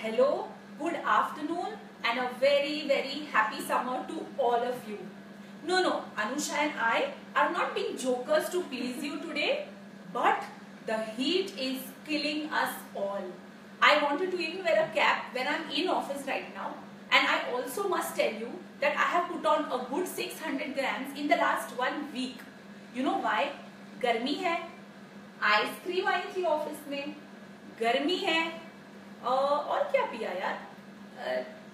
Hello, good afternoon and a very happy summer to all of you. No, Anusha and I are not being jokers to please you today, but the heat is killing us all. I wanted to even wear a cap when I'm in office right now, and I also must tell you that I have put on a good 600 grams in the last 1 week. You know why? गर्मी है, ice cream आई थी office में, गर्मी है, और क्या पिया यार?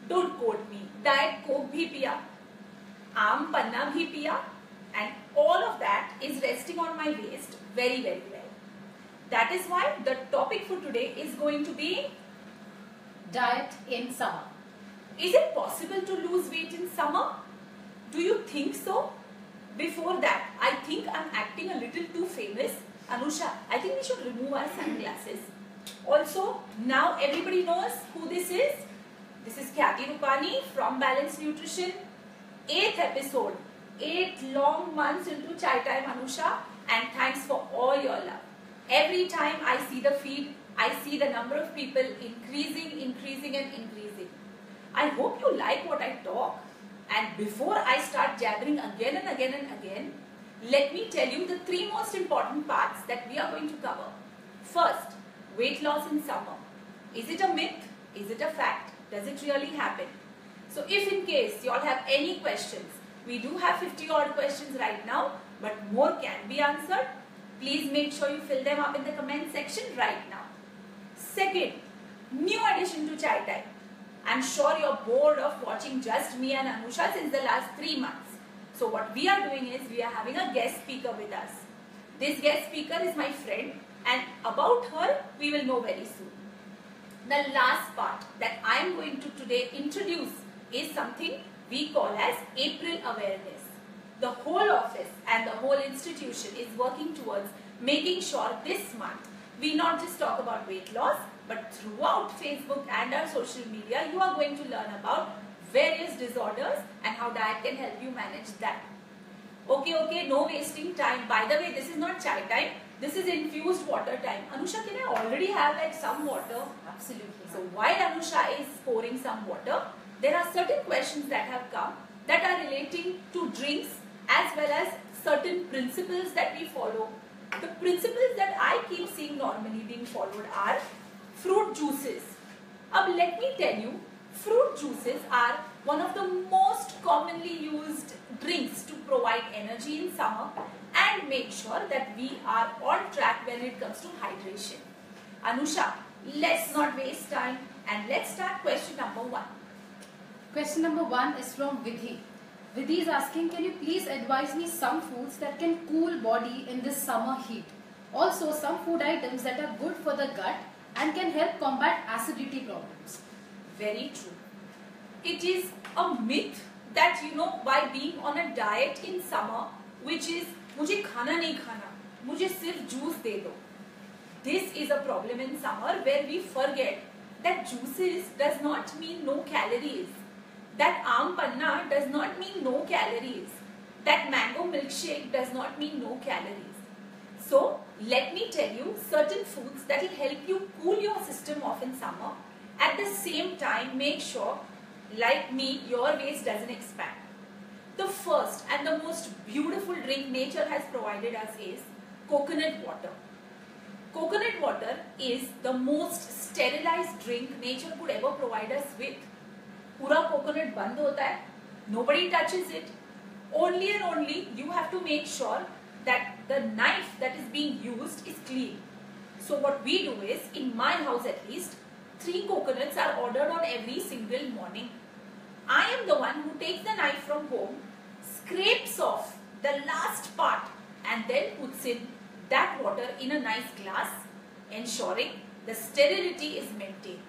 Don't quote me, diet Coke भी पिया, आम पन्ना भी पिया, and all of that is resting on my waist very well. That is why the topic for today is going to be diet in summer. Is it possible to lose weight in summer? Do you think so? Before that, I think I'm acting a little too famous. Anusha, I think we should remove our sunglasses. Also, now everybody knows who this is. This is Khyati Rupani from Balanced Nutrition. 8th episode. 8 long months into Chai Time, Anusha. And thanks for all your love. Every time I see the feed, I see the number of people increasing. I hope you like what I talk. And before I start jabbering again and again, let me tell you the 3 most important parts that we are going to cover. First, weight loss in summer. Is it a myth? Is it a fact? Does it really happen? So if in case you all have any questions, we do have 50 odd questions right now, but more can be answered. Please make sure you fill them up in the comment section right now. Second, new addition to Chai Time. I'm sure you're bored of watching just me and Anusha since the last 3 months. So what we are doing is we are having a guest speaker with us. This guest speaker is my friend, and about her we will know very soon. The last part that I am going to today introduce is something we call as April awareness. The whole office and the whole institution is working towards making sure this month we not just talk about weight loss, but throughout Facebook and our social media, you are going to learn about various disorders and how diet can help you manage that. Okay, no wasting time. By the way, this is not chai time. This is infused water time. Anusha, can I already have like some water? Absolutely. So while Anusha is pouring some water, there are certain questions that have come that are relating to drinks as well as certain principles that we follow. The principles that I keep seeing normally being followed are fruit juices. Let me tell you, fruit juices are one of the most commonly used drinks to provide energy in summer and make sure that we are on track when it comes to hydration. Anusha, let's not waste time and let's start question number 1. Question number 1 is from Vidhi. Vidhi is asking, can you please advise me some foods that can cool body in this summer heat? Also, some food items that are good for the gut and can help combat acidity problems. Very true. It is a myth that by being on a diet in summer, which is मुझे खाना नहीं खाना, मुझे सिर्फ juice दे दो. This is a problem in summer where we forget that juices does not mean no calories. That aam panna does not mean no calories. That mango milkshake does not mean no calories. So, let me tell you certain foods that will help you cool your system off in summer. At the same time, make sure, like me, your waist doesn't expand. The first and the most beautiful drink nature has provided us is coconut water. Coconut water is the most sterilized drink nature could ever provide us with. Pura coconut band hota hai, nobody touches it. Only and only you have to make sure that the knife that is being used is clean. So what we do is, in my house at least, 3 coconuts are ordered on every single morning. I am the one who takes the knife from home, scrapes off the last part and then puts in that water in a nice glass, ensuring the sterility is maintained.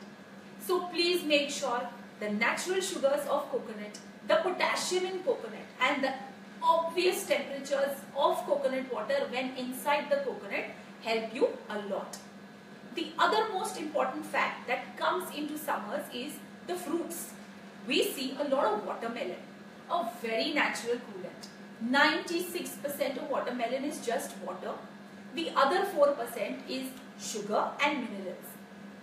So please make sure the natural sugars of coconut, the potassium in coconut and the obvious temperatures of coconut water when inside the coconut help you a lot. The other most important fact that comes into summers is the fruits. We see a lot of watermelon, a very natural coolant. 96% of watermelon is just water. The other 4% is sugar and minerals.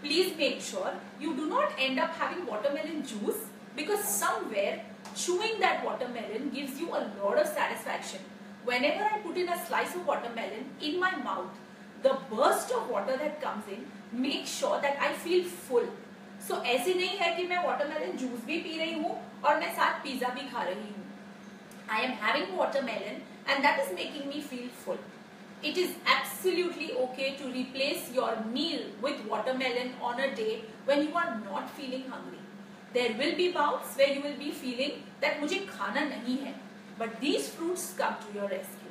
please make sure you do not end up having watermelon juice, because somewhere chewing that watermelon gives you a lot of satisfaction. Whenever I put in a slice of watermelon in my mouth, the burst of water that comes in makes sure that I feel full. So ऐसे नहीं है कि मैं watermelon juice भी P रही हूँ और मैं साथ पिज़्ज़ा भी खा रही हूँ. I am having watermelon and that is making me feel full. It is absolutely okay to replace your meal with watermelon on a day when you are not feeling hungry. There will be bouts where you will be feeling that मुझे खाना नहीं है, but these fruits come to your rescue.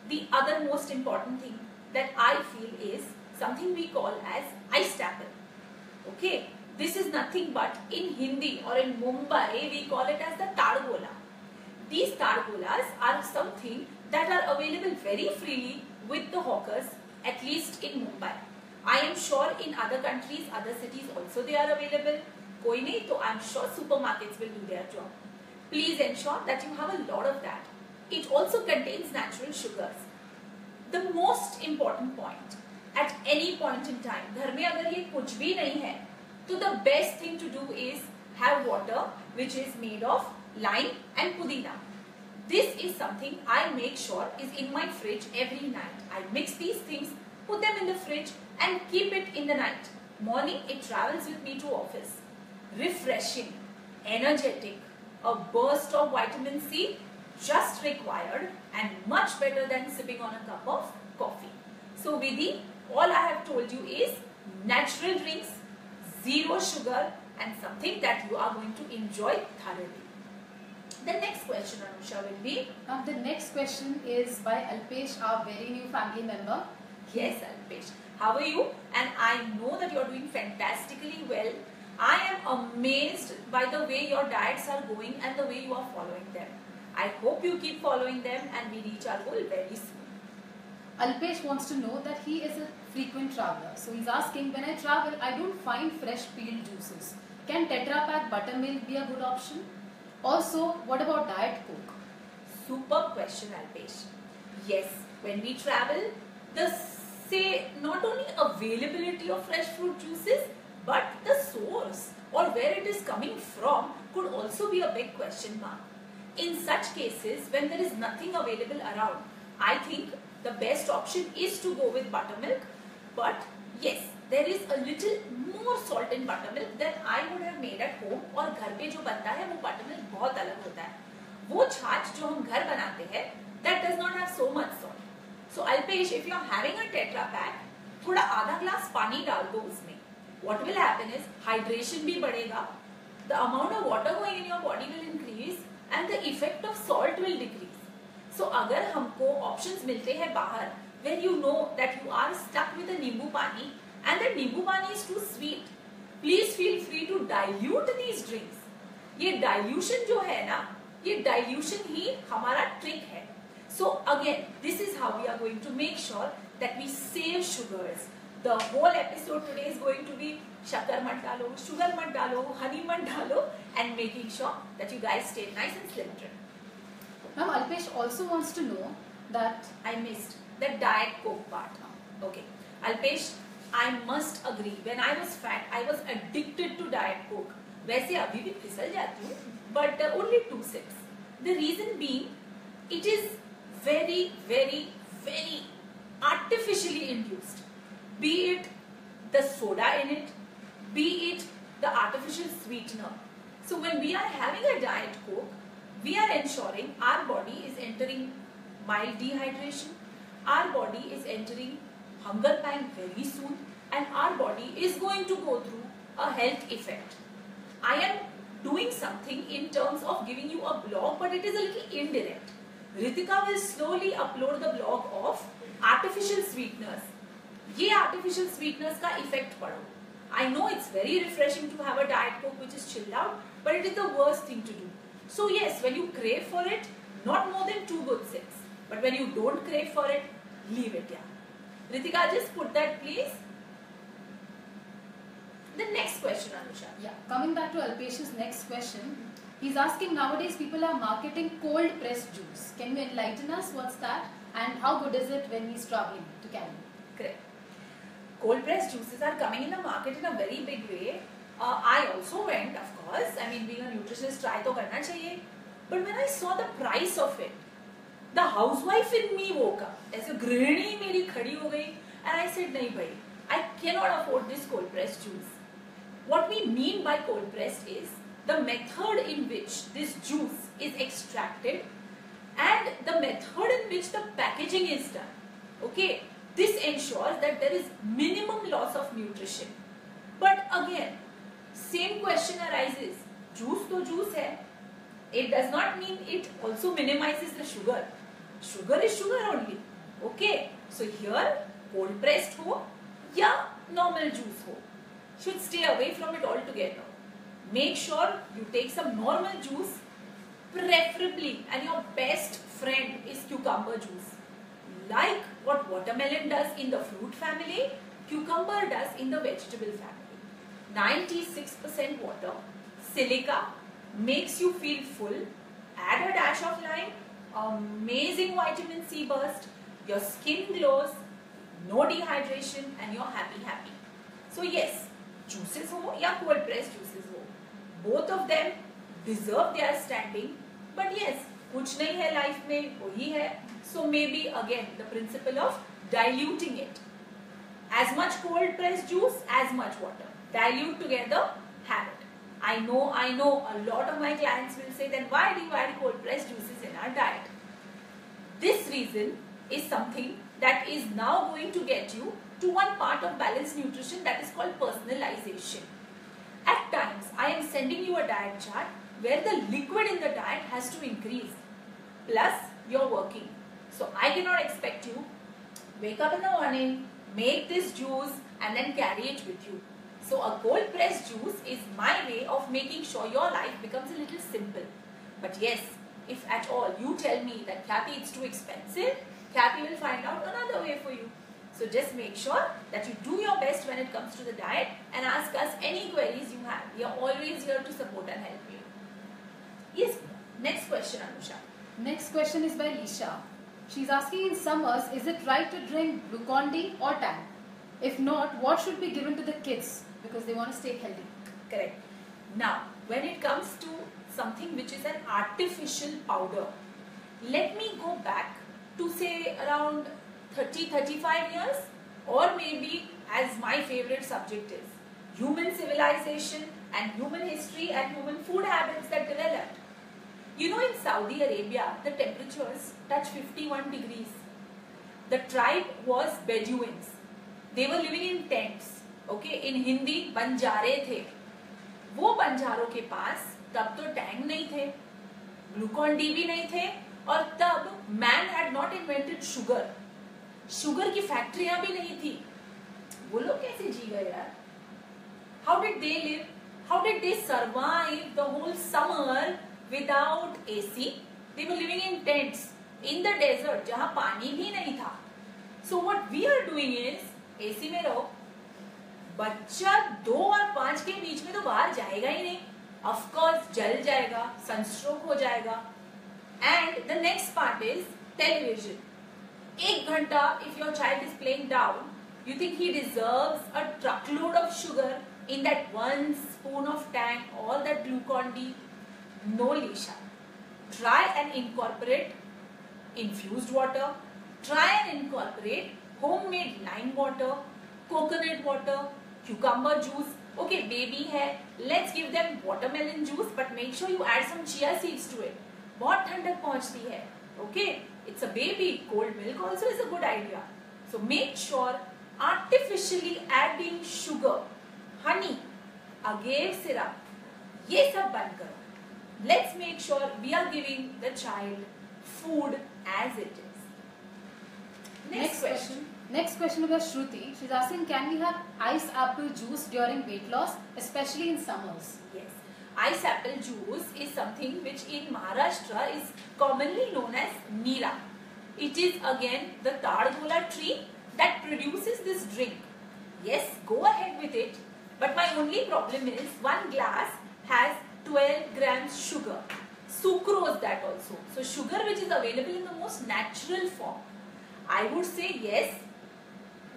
The other most important thing that I feel is something we call as iced apple. Okay, this is nothing but in Hindi or in Mumbai we call it as the targola. These targolas are something that are available very freely with the hawkers, at least in Mumbai. I am sure in other countries, other cities also they are available. Koi nahi, to I am sure supermarkets will do their job. Please ensure that you have a lot of that. It also contains natural sugars. The most important point, at any point in time, घर में अगर ये कुछ भी नहीं है, तो the best thing to do is have water which is made of lime and pudina. This is something I make sure is in my fridge every night. I mix these things, put them in the fridge and keep it in the night. Morning it travels with me to office. Refreshing, energetic, a burst of vitamin C just required and much better than sipping on a cup of coffee. So Vidhi, all I have told you is natural drinks, zero sugar and something that you are going to enjoy thoroughly. The next question, Anusha, will be? The next question is by Alpesh, our very new family member. Yes, Alpesh. How are you? And I know that you are doing fantastically well. I am amazed by the way your diets are going and the way you are following them. I hope you keep following them and we reach our goal very soon. Alpesh wants to know that he is a frequent traveler. So he's asking, when I travel, I don't find fresh peeled juices. Can Tetra Pak buttermilk be a good option? Also, what about Diet Coke? Superb question, Alpesh. Yes, when we travel, the not only availability of fresh fruit juices, but the source or where it is coming from could also be a big question mark. In such cases, when there is nothing available around, I think the best option is to go with buttermilk. But yes, there is a little more salt in buttermilk than I would have made at home. और घर पे जो बनता है वो buttermilk बहुत अलग होता है. वो छाछ जो हम घर बनाते हैं, that does not have so much salt. So Alpesh, if you are having a Tetra Pak, थोड़ा आधा ग्लास पानी डाल दो उसमें. What will happen is hydration भी बढ़ेगा, the amount of water going in your body will increase and the effect of salt will decrease. So अगर हमको options मिलते हैं बाहर where you know that you are stuck with a नींबू पानी and the नींबू पानी is too sweet, please feel free to dilute these drinks. ये dilution जो है ना, ये dilution ही हमारा trick है. So again, this is how we are going to make sure that we save sugars. The whole episode today is going to be shakar mat dalo, sugar mat dalo, honey mat dalo, and making sure that you guys stay nice and slim trim. Now Alpesh also wants to know that I missed the Diet Coke part. Okay, Alpesh, I must agree. When I was fat, I was addicted to Diet Coke. वैसे अभी भी फिसल जाती हूँ, but only 2 sips. The reason being, it is very, very, very artificially induced. Be it the soda in it, be it the artificial sweetener. So when we are having a Diet Coke, we are ensuring our body is entering mild dehydration, our body is entering hunger pang very soon, and our body is going to go through a health effect. I am doing something in terms of giving you a blog, but it is a little indirect. Ritika will slowly upload the blog of artificial sweeteners. ये artificial sweeteners का effect पढ़ो. I know it's very refreshing to have a Diet Coke which is chilled out, but it is the worst thing to do. So yes, when you crave for it, not more than 2 good sips. But when you don't crave for it, leave it, yeah. Ritika, just put that please. The next question, Anusha. Yeah, coming back to Alpesh's next question, he's asking, nowadays people are marketing cold pressed juice. Can you enlighten us what's that and how good is it when he's traveling to Canada? Correct. cold pressed juices are coming in the market in a very big way. I also went, of course. I mean, being a nutritionist, try to karna chahiye. But when I saw the price of it, the housewife in me woke up. ऐसे गृहिणी मेरी खड़ी हो गई, and I said, नहीं भाई, I cannot afford this cold pressed juice. What we mean by cold pressed is the method in which this juice is extracted and the method in which the packaging is done. Okay, this ensures that there is minimum loss of nutrition. But again, same question arises. Juice to juice hai. It does not mean it also minimizes the sugar. Sugar is sugar only. Okay, so here cold pressed ho ya normal juice ho, should stay away from it altogether. Make sure you take some normal juice, preferably, and your best friend is cucumber juice. Like what watermelon does in the fruit family, cucumber does in the vegetable family. 96% water, silica, makes you feel full, add a dash of lime, amazing vitamin C burst, your skin glows, no dehydration, and you're happy. So yes, juices ho ya cold pressed juices ho, both of them deserve their standing. But yes, kuch nahi hai life mein, wahi hai. So maybe again the principle of diluting it. As much cold pressed juice, as much water. Dilute together, have it. I know a lot of my clients will say, then why do you add cold pressed juices in our diet? This reason is something that is now going to get you to one part of balanced nutrition, that is called personalization. At times, I am sending you a diet chart where the liquid in the diet has to increase. Plus, you're working. So, I cannot expect you wake up in the morning, make this juice and then carry it with you. So, a cold pressed juice is my way of making sure your life becomes a little simple. But yes, if at all you tell me that Khyati, it's too expensive, Khyati will find out another way for you. So just make sure that you do your best when it comes to the diet and ask us any queries you have. We are always here to support and help you. Yes, next question, Anusha. Next question is by Lisha. She's asking, in summers, is it right to drink Glucon-D or Tang? If not, what should be given to the kids because they want to stay healthy? Correct. Now, when it comes to something which is an artificial powder, let me go back to say around 30-35 years, or maybe as my favorite subject is human civilization and human history and human food habits that developed. You know, in Saudi Arabia, the temperatures touch 51 degrees. The tribe was Bedouins. They were living in tents. Okay, in Hindi, बंजारे थे. वो बंजारों के पास तब तो Tang नहीं थे, Glucon-D भी नहीं थे, और तब man had not invented sugar. Sugar की फैक्ट्रियां भी नहीं थी. वो लोग कैसे जी गए यार? How did they live? How did they survive the whole summer without AC? They were living in tents in the desert जहाँ पानी भी नहीं था. So what we are doing is, AC में रहो, बच्चा 2 और 5 के बीच में तो बाहर जाएगा ही नहीं. Of course जल जाएगा, सनस्ट्रोक हो जाएगा. And the next part is television. 1 घंटा, if your child is playing down, you think he deserves a truckload of sugar in that 1 spoon of Tang or that Glucon-D? No, Lisha. Try and incorporate infused water. Try and incorporate homemade lime water, coconut water, cucumber juice. Okay, baby hai, let's give them watermelon juice, but make sure you add some chia seeds to it. बहुत ठंडक पहुंचती है. Okay, it's a baby. Cold milk also is a good idea. So make sure artificially adding sugar, honey, agave syrup, ये सब बंद करो. Let's make sure we are giving the child food as it is. Next question. Next question about Shruti. She's asking, can we have ice apple juice during weight loss, especially in summers? Yes. Ice apple juice is something which in Maharashtra is commonly known as Neera. It is again the Tadgola tree that produces this drink. Yes, go ahead with it. But my only problem is 1 glass has 12 grams sugar. Sucrose that also. So sugar which is available in the most natural form. I would say yes,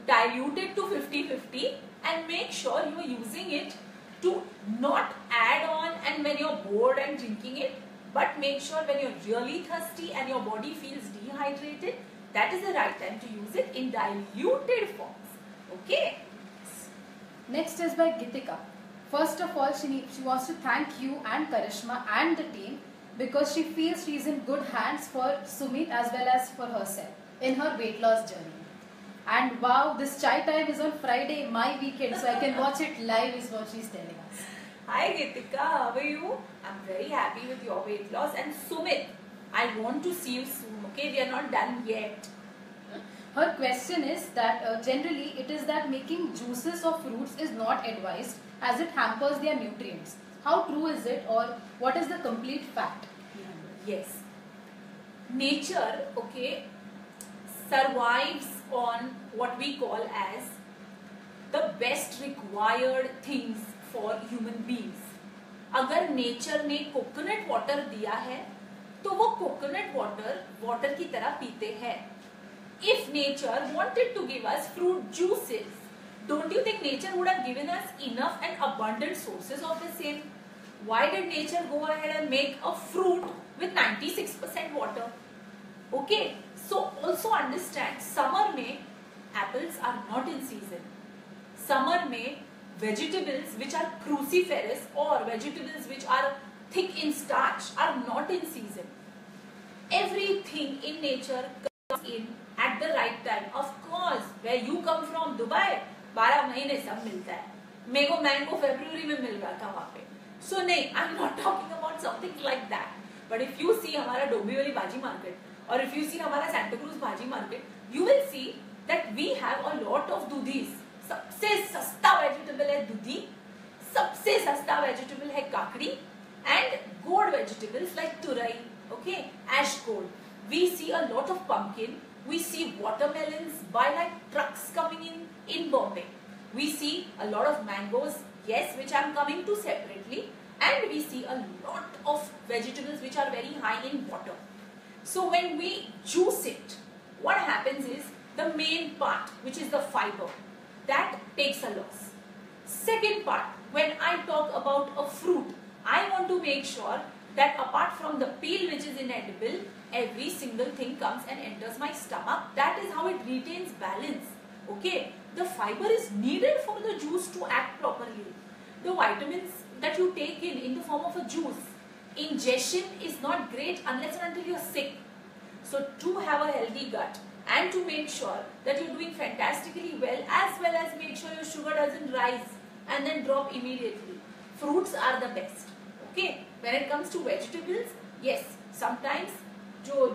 dilute it to 50-50 and make sure you are using it to not add on and when you're bored and drinking it, but make sure when you're really thirsty and your body feels dehydrated, that is the right time to use it in diluted forms. Okay. Next is by Gitika. First of all, she wants to thank you and Karishma and the team because she feels she is in good hands for Sumit as well as for herself in her weight loss journey. And wow, this chai time is on Friday, my weekend, so I can watch it live is what she's telling us. Hi Gitika, how are you? I'm very happy with your weight loss. And Sumit, I want to see you soon, okay? We are not done yet. Her question is that generally it is that making juices of fruits is not advised as it hampers their nutrients. How true is it, or what is the complete fact? Yes. Nature, okay, survives on what we call as the best required things for human beings. अगर nature ने coconut water दिया है तो वो coconut water की तरह पीते हैं. If nature wanted to give us fruit juices, don't you think nature would have given us enough and abundant sources of the same? Why did nature go ahead and make a fruit with 96% water? Okay, so also understand, summer में apples are not in season. Summer में vegetables which are cruciferous or vegetables which are thick in starch are not in season. Everything in nature comes in at the right time. Of course, where you come from, Dubai, 12 महीने सब मिलता है. मेरे को mango फरवरी में मिल रहा था वहाँ पे. So नहीं, I'm not talking about something like that. But if you see हमारा डोंबिवली भाजी market or if you see हमारा Santa Cruz भाजी market, you will see that we have a lot of दूधीज. सबसे सस्ता वेजिटेबल है दूधी, सबसे सस्ता वेजिटेबल है काकड़ी, and gourd vegetables like turai, okay, ash gourd. We see a lot of pumpkin. We see watermelons by like trucks coming in Bombay. We see a lot of mangoes, yes, which I'm coming to separately, and we see a lot of vegetables which are very high in water. So when we juice it, what happens is the main part, which is the fiber, that takes a loss. Second part, when I talk about a fruit, I want to make sure that apart from the peel which is inedible, every single thing comes and enters my stomach. That is how it retains balance. Okay, the fiber is needed for the juice to act properly. The vitamins that you take in the form of a juice, ingestion is not great unless and until you're sick. So to have a healthy gut and to make sure that you're doing fantastically well as make sure your sugar doesn't rise and then drop immediately, fruits are the best. Okay, when it comes to vegetables, yes, sometimes जो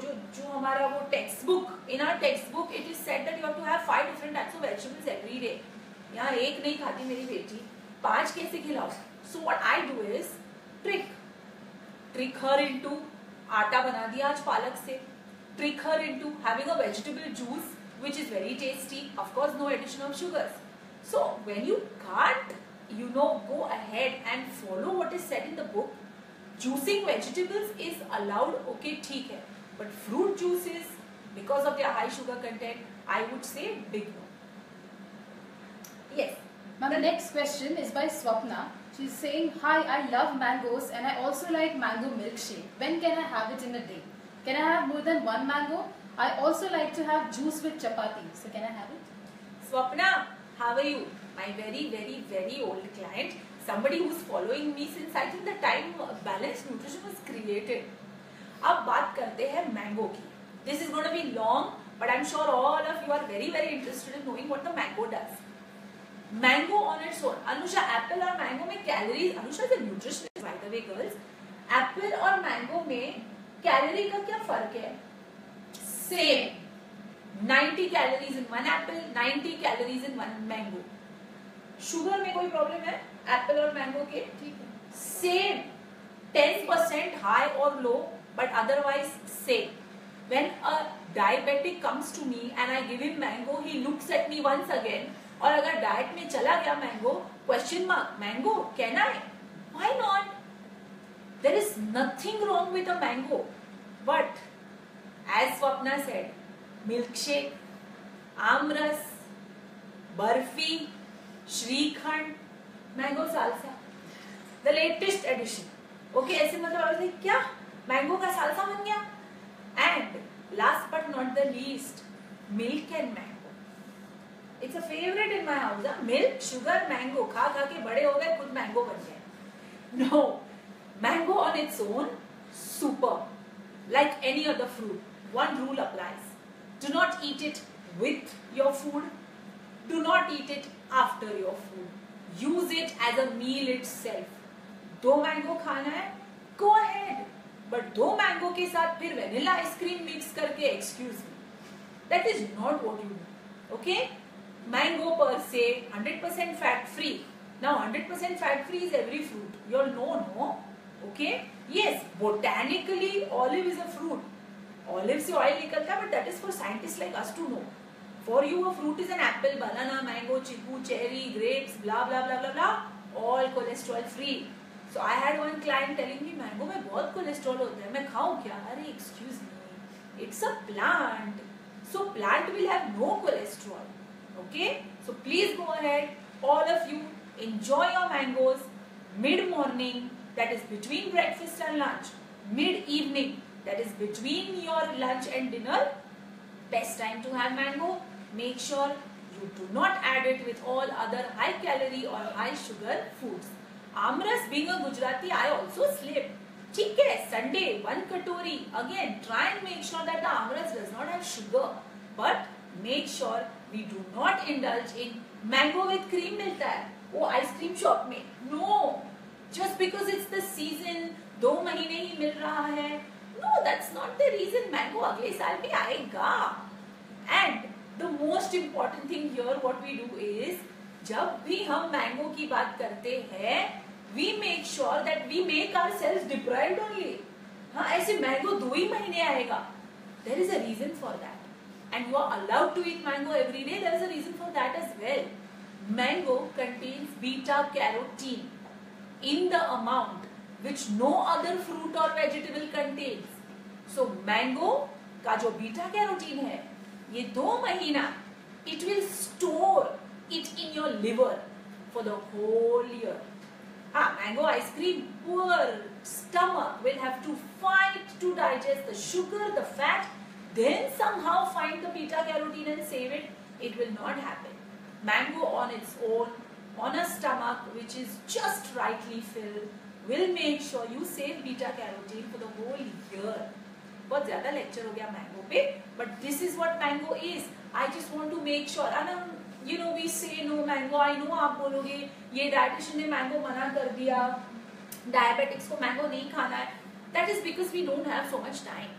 हमारा वो textbook, in our textbook it is said that you have to have 5 different types of vegetables every day. यहाँ एक नहीं खाती मेरी बेटी, 5 कैसे खिलाओ? So what I do is trick her into आटा बना दिया आज पालक से, trick her into having a vegetable juice which is very tasty, of course no addition of sugars. So when you can't, go ahead and follow what is said in the book, juicing vegetables is allowed, okay, ठीक है, but fruit juices, because of their high sugar content, I would say big no. Yes. Now the next question is by Swapna. She's saying, hi, I love mangoes and I also like mango milkshake. When can I have it in a day? Can I have more than one mango? I also like to have juice with chapati. So can I have it? Swapna, how are you? My very, very, very old client. Somebody who's following me since I think the time balanced nutrition was created. अब बात करते हैं mango की. This is going to be long, but I'm sure all of you are very, very interested in knowing what the mango does. Mango on its own. Anusha, apple और mango में calories. Anusha is a nutritionist, by the way, girls. Apple और mango में calorie का क्या फर्क है? Same. 90 calories in one apple, 90 calories in one mango. Sugar में कोई problem है? Apple और mango के? Same. 10% high or low, but otherwise same. When a diabetic comes to me and I give him mango, he looks at me once again. और अगर diet में चला गया mango, question mark, mango can I? Why not? There is nothing wrong with a mango, but as Swapna said, milk shake, aamras, barfi, shrikhand, mango salsa, the latest addition. Okay, ऐसे मतलब क्या mango का salsa बन गया. And last but not the least, milk and mango. It's a favourite in my house. Milk, sugar, mango. खा खा के बड़े हो गए, खुद मैंगो बन गए. No, mango on its own super, like any other fruit. One rule applies: do not eat it with your food, do not eat it after your food. Use it as a meal itself. 2 mango खाना है, go ahead, but 2 mango के साथ फिर vanilla ice cream mix करके, excuse me, that is not what you do. Okay, mango per se 100% fat free. Now 100% fat free is every fruit, you all know, no? Okay, yes, botanically olive is a fruit. Olive से oil निकलता है, but that is for scientists like us to know. For you, a fruit is an apple, banana, mango, chiku, cherry, grapes, blah blah blah blah blah, all cholesterol free. So I had one client telling me, mango में बहुत cholesterol होता है, मैं खाऊं क्या? अरे excuse me, it's a plant, so plant will have no cholesterol. Okay, so please go ahead, all of you, enjoy your mangoes mid morning, that is between breakfast and lunch, mid evening, that is between your lunch and dinner. Best time to have mango. Make sure you do not add it with all other high calorie or high sugar foods. Amras, being a Gujarati, I also slip. ठीक है, Sunday 1 katori. Again, try and make sure that the amras does not have sugar. But make sure we do not indulge in mango with cream मिलता है वो ice cream shop में. No, just because it's the season, 2 महीने ही मिल रहा है. No, that's not the reason. Mango अगले साल भी आएगा. And the most important thing here, what we do is, जब भी हम मैंगो की बात करते हैं, we make sure that we make ourselves deprived only. हाँ, ऐसे मैंगो 2 ही महीने आएगा. There is a reason for that. And you are allowed to eat mango every day. There is a reason for that as well. Mango contains beta carotene in the amount which no other fruit or vegetable contains. So mango का जो beta carotene है, ये 2 महीना it will store it in your liver for the whole year. Mango ice cream, poor stomach will have to fight to digest the sugar, the fat, then somehow find the beta carotene and save it. It will not happen. Mango on its own, on a stomach which is just rightly filled, will make sure you save beta carotene for the whole year. बहुत ज़्यादा lecture हो गया mango पे, but this is what mango is. I just want to make sure. And you know, we say no mango. I know आप बोलोगे ये dietitian ने mango मना कर दिया, डायबिटिक्स को मैंगो नहीं खाना है. That is because we don't have so much time.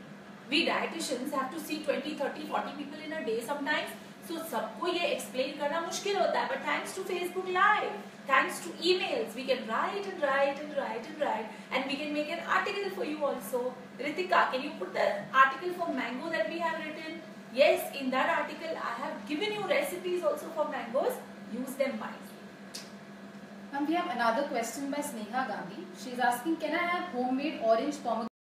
We dietitians have to see 20, 30, 40 people in a day sometimes. So सबको ये explain करना मुश्किल होता है. But thanks to Facebook Live, thanks to emails, we can write and write and write and write, and we can make an article for you also. Ritika, can you put the article for mango that we have written? Yes, in that article I have given you recipes also for mangoes. Use them wisely. And we have another question by Sneha Gandhi. She is asking, can I have homemade orange pomegranate